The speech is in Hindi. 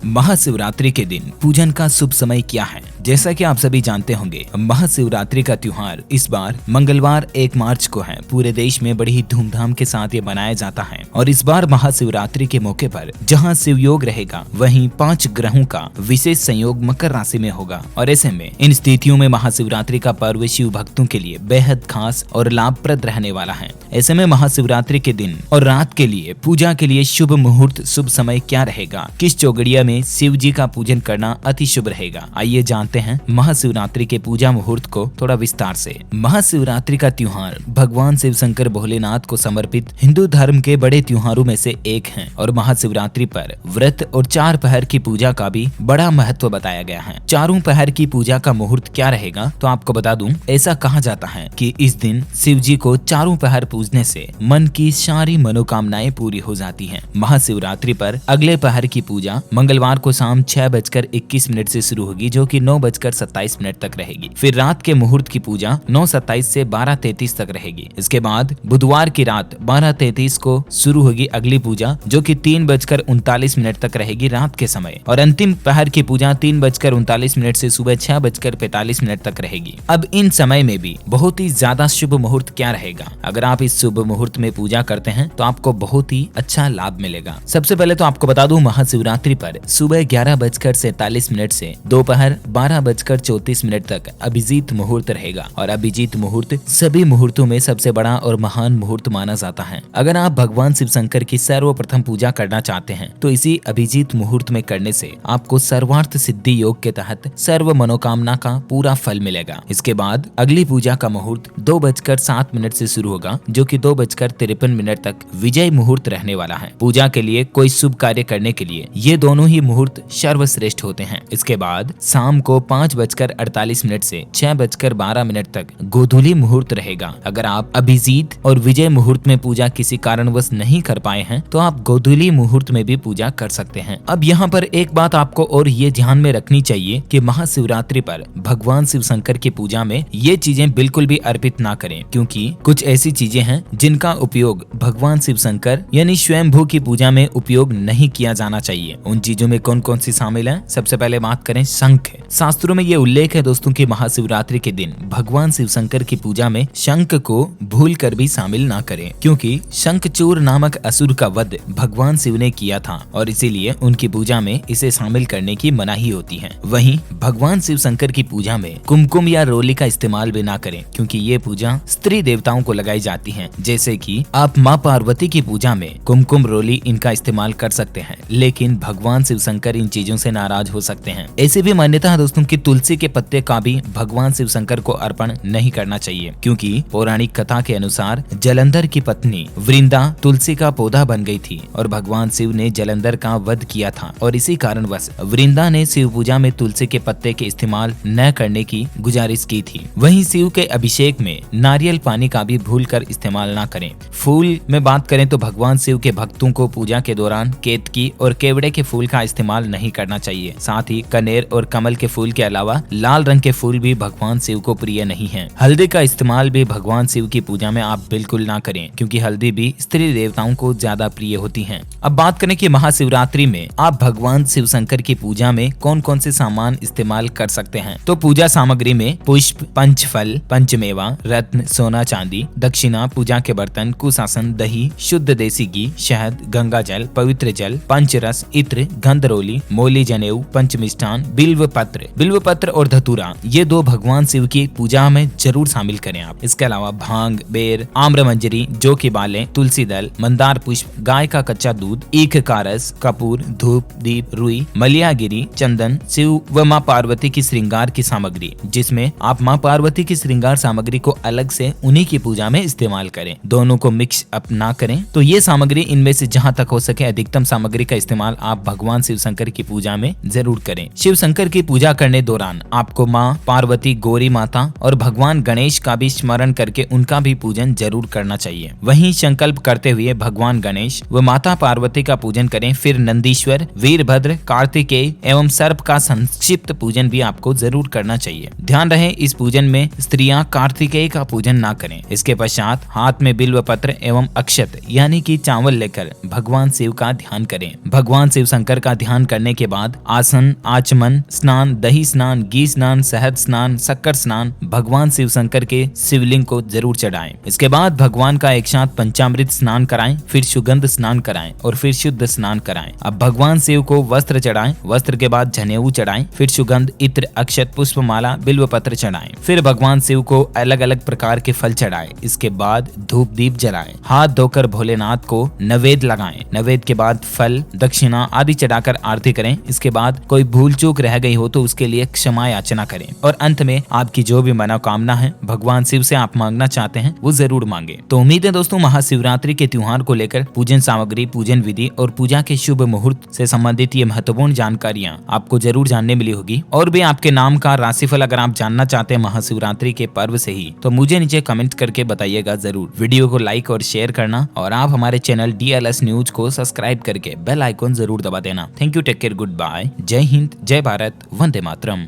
महाशिवरात्रि के दिन पूजन का शुभ समय क्या है? जैसा कि आप सभी जानते होंगे, महाशिवरात्रि का त्योहार इस बार मंगलवार 1 मार्च को है। पूरे देश में बड़ी ही धूमधाम के साथ ये मनाया जाता है और इस बार महाशिवरात्रि के मौके पर जहां शिवयोग रहेगा, वहीं 5 ग्रहों का विशेष संयोग मकर राशि में होगा। और ऐसे में इन स्थितियों में महाशिवरात्रि का पर्व शिव भक्तों के लिए बेहद खास और लाभप्रद रहने वाला है। ऐसे में महाशिवरात्रि के दिन और रात के लिए पूजा के लिए शुभ मुहूर्त, शुभ समय क्या रहेगा? किस चौगड़िया में शिव जी का पूजन करना अति शुभ रहेगा? आइए जानते हैं महाशिवरात्रि के पूजा मुहूर्त को थोड़ा विस्तार से। महाशिवरात्रि का त्योहार भगवान शिव शंकर भोलेनाथ को समर्पित हिंदू धर्म के बड़े त्योहारों में से एक है और महाशिवरात्रि पर व्रत और 4 पहर की पूजा का भी बड़ा महत्व बताया गया है। 4 पहर की पूजा का मुहूर्त क्या रहेगा? तो आपको बता दूं, ऐसा कहा जाता है कि इस दिन शिव जी को 4 पहर पूजने से मन की सारी मनोकामनाएं पूरी हो जाती हैं। महाशिवरात्रि पर अगले पहर की पूजा मंगलवार को शाम 6:21 से शुरू होगी, जो कि 9:27 तक रहेगी। फिर रात के मुहूर्त की पूजा 9:27 से 12:33 तक रहेगी। इसके बाद बुधवार की रात 12:33 को शुरू होगी अगली पूजा, जो कि 3:39 तक रहेगी रात के समय। और अंतिम पहर की पूजा 3:39 से सुबह 6:45 तक रहेगी। अब इन समय में भी बहुत ही ज्यादा शुभ मुहूर्त क्या रहेगा? अगर आप इस शुभ मुहूर्त में पूजा करते हैं तो आपको बहुत ही अच्छा लाभ मिलेगा। सबसे पहले तो आपको बता दूं, महाशिवरात्रि पर सुबह 11:47 से दोपहर 12:34 तक अभिजीत मुहूर्त रहेगा और अभिजीत मुहूर्त सभी मुहूर्तों में सबसे बड़ा और महान मुहूर्त माना जाता है। अगर आप भगवान शिव शंकर की सर्वप्रथम पूजा करना चाहते हैं तो इसी अभिजीत मुहूर्त में करने से आपको सर्वार्थ सिद्धि योग के तहत सर्व मनोकामना का पूरा फल मिलेगा। इसके बाद अगली पूजा का मुहूर्त 2:07 से शुरू होगा, जो कि 2:53 तक विजय मुहूर्त रहने वाला है। पूजा के लिए कोई शुभ कार्य करने के लिए ये दोनों ही मुहूर्त सर्वश्रेष्ठ होते हैं। इसके बाद शाम को 5:48 से 6:12 तक गोधूली मुहूर्त रहेगा। अगर आप अभिजीत और विजय मुहूर्त में पूजा किसी कारणवश नहीं कर पाए हैं तो आप गोधूली मुहूर्त में भी पूजा कर सकते हैं। अब यहाँ पर एक बात आपको और ये ध्यान में रखनी चाहिए कि महाशिवरात्रि पर भगवान शिव शंकर की पूजा में ये चीजें बिल्कुल भी अर्पित ना करें, क्योंकि कुछ ऐसी चीजें हैं जिनका उपयोग भगवान शिव शंकर यानी स्वयंभू की पूजा में उपयोग नहीं किया जाना चाहिए। उन चीजों में कौन कौन सी शामिल है? सबसे पहले बात करें शंख। शास्त्रों में ये उल्लेख है दोस्तों कि महाशिवरात्रि के दिन भगवान शिव शंकर की पूजा में शंख को भूल कर भी शामिल ना करें, क्योंकि शंखचूर नामक असुर का वध भगवान शिव ने किया था और इसीलिए उनकी पूजा में इसे शामिल करने की मनाही होती है। वहीं भगवान शिव शंकर की पूजा में कुमकुम या रोली का इस्तेमाल भी ना करें, क्योंकि ये पूजा स्त्री देवताओं को लगाई जाती है। जैसे कि आप माँ पार्वती की पूजा में कुमकुम, रोली इनका इस्तेमाल कर सकते हैं, लेकिन भगवान शिव शंकर इन चीजों से नाराज हो सकते हैं। ऐसी भी मान्यता है दोस्तों कि तुलसी के पत्ते का भी भगवान शिव शंकर को अर्पण नहीं करना चाहिए, क्योंकि पौराणिक कथा के अनुसार जलंधर की पत्नी वृंदा तुलसी का पौधा बन गई थी और भगवान शिव ने जलंधर का वध किया था और इसी कारणवश वृंदा ने शिव पूजा में तुलसी के पत्ते के इस्तेमाल न करने की गुजारिश की थी। वहीं शिव के अभिषेक में नारियल पानी का भी भूल कर इस्तेमाल न करें। फूल में बात करें तो भगवान शिव के भक्तों को पूजा के दौरान केतकी और केवड़े के फूल का इस्तेमाल नहीं करना चाहिए। साथ ही कनेर और कमल के फूल के अलावा लाल रंग के फूल भी भगवान शिव को प्रिय नहीं है। हल्दी का इस्तेमाल भी भगवान शिव की पूजा में आप बिल्कुल ना करें, क्योंकि हल्दी भी स्त्री देवताओं को ज्यादा प्रिय होती है। अब बात करें कि महाशिवरात्रि में आप भगवान शिव शंकर की पूजा में कौन कौन से सामान इस्तेमाल कर सकते हैं? तो पूजा सामग्री में पुष्प, पंचफल, पंचमेवा, रत्न, सोना चांदी, दक्षिणा, पूजा के बर्तन, कुशासन, दही, शुद्ध देसी घी, शहद, गंगा जल, पवित्र जल, पंचरस, इत्र, गंधरोली, मोली जनेऊ, पंचमिष्ठान, बिल्व पत्र और धतूरा, ये 2 भगवान शिव की पूजा में जरूर शामिल करें आप। इसके अलावा भांग, बेर, आम्रमंजरी, जौ की बालें, तुलसी दल, मंदार पुष्प, गाय का कच्चा दूध, ईख का रस, कपूर, धूप, दीप, रुई, मलियागिरी, चंदन, शिव व माँ पार्वती की श्रृंगार की सामग्री, जिसमें आप माँ पार्वती की श्रृंगार सामग्री को अलग से उन्हीं की पूजा में इस्तेमाल करें। दोनों को मिक्स अप ना करें। तो ये सामग्री, इनमें से जहाँ तक हो सके अधिकतम सामग्री का इस्तेमाल आप भगवान शिव शंकर की पूजा में जरूर करें। शिव शंकर की पूजा करने दौरान आपको माँ पार्वती, गौरी माता और भगवान गणेश का भी स्मरण करके उनका भी पूजन जरूर करना चाहिए। वहीं संकल्प करते हुए भगवान गणेश व माता पार्वती का पूजन करें। फिर नंदीश्वर, वीरभद्र, कार्तिकेय एवं सर्प का संक्षिप्त पूजन भी आपको जरूर करना चाहिए। ध्यान रहे इस पूजन में स्त्रियां कार्तिकेय का पूजन ना करें। इसके पश्चात हाथ में बिल्व पत्र एवं अक्षत यानी कि चावल लेकर भगवान शिव का ध्यान करें। भगवान शिव शंकर का ध्यान करने के बाद आसन, आचमन, स्नान, दही स्नान, घी स्नान, शहद स्नान, शक्कर स्नान भगवान शिव शंकर के शिवलिंग को जरूर चढ़ाएं। इसके बाद भगवान का एक साथ पंचामृत स्नान कराएं, फिर सुगंध स्नान कराएं और फिर शुद्ध स्नान कराएं। अब भगवान शिव को वस्त्र चढ़ाएं, वस्त्र के बाद जनेऊ चढ़ाएं, फिर सुगंध, इत्र, अक्षत, पुष्पमाला, बिल्व पत्र चढ़ाएं। फिर भगवान शिव को अलग अलग प्रकार के फल चढ़ाएं। इसके बाद धूप दीप जलाएं। हाथ धोकर भोलेनाथ को नैवेद्य लगाएं। नैवेद्य के बाद फल, दक्षिणा आदि चढ़ाकर आरती करें। इसके बाद कोई भूल चूक रह गई हो तो उसके लिए क्षमा याचना करें और अंत में आपकी जो भी मनोकामना है भगवान शिव से आप मांगना चाहते हैं वो जरूर मांगे। तो उम्मीद है दोस्तों महाशिवरात्रि के त्योहार को लेकर पूजन सामग्री, पूजन विधि और पूजा के शुभ मुहूर्त से संबंधित ये महत्वपूर्ण जानकारियां आपको जरूर जानने मिली होगी। और भी आपके नाम का राशिफल अगर आप जानना चाहते हैं महाशिवरात्रि के पर्व से ही तो मुझे नीचे कमेंट करके बताइएगा जरूर। वीडियो को लाइक और शेयर करना और आप हमारे चैनल DLS न्यूज को सब्सक्राइब करके बेल आइकॉन जरूर दबा देना। Thank you, take care, good bye, जय हिंद, जय भारत, वंदे मातरम।